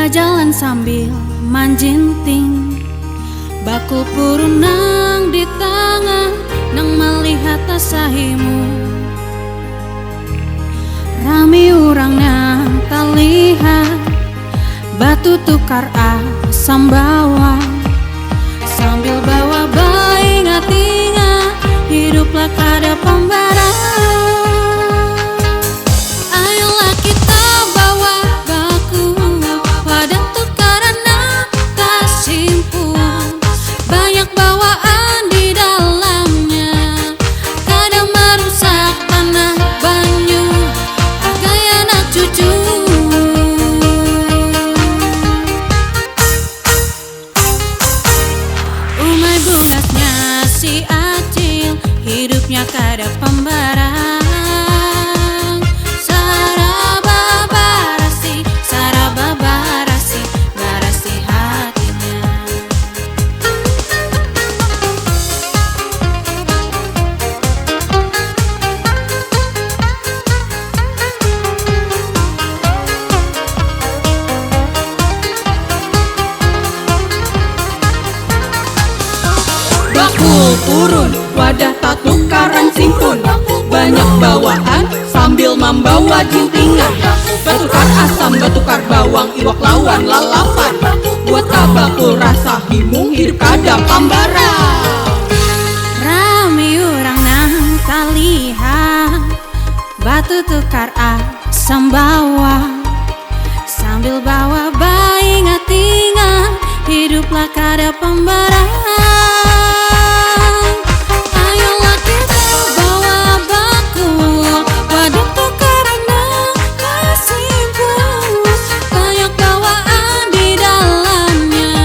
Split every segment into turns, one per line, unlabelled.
jalan sambil manjinting, bakul purunang di tangan nang melihat tasahimu. Rami urang nang talihat, batu tukar asam bawang, sambil bawa bayi ngatinga, hiduplah kada pembara. Ayolah kita bawa baku, pada tukaran tak simpul, banyak bawaan di dalamnya, kadang merusak tanah banyu, agai anak cucu. Umai bungasnya si Acil, hidupnya kada pembarang. Sarababarasi, barasi hatinya.
Bakul turun, wadah tak tukaran simpun, banyak bawaan sambil membawa jintingan, batukar asam, batukar bawang, iwak lawan lalapan, buat bakul rasa himung, hidup kada pambara.
Rami urang nang talihat, batu tukar asam bawang, sambil bawa bayi ngatingan, hiduplah kada pembarang. Ayolah kita bawa bakul, pada tukaran nang kasimpul, banyak bawaan di dalamnya,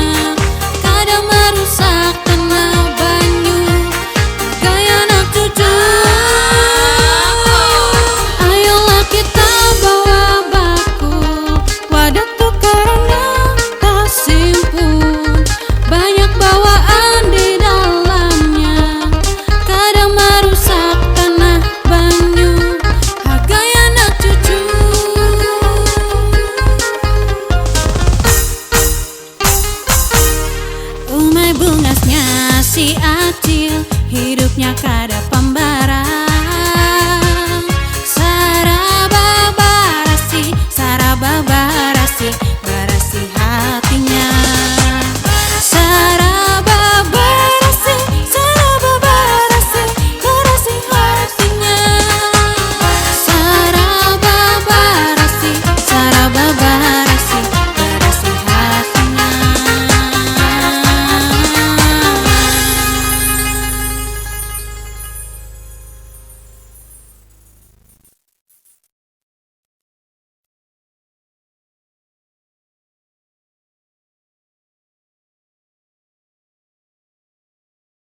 kadang merusak tanah banyu, agai anak cucu. Ayolah kita bawa bakul, pada tukaran nang kasimpul, banyak bawaan di dalamnya, kadang merusak tanah banyu, agai anak cucu. Umai bungasnya si Acil, hidupnya kada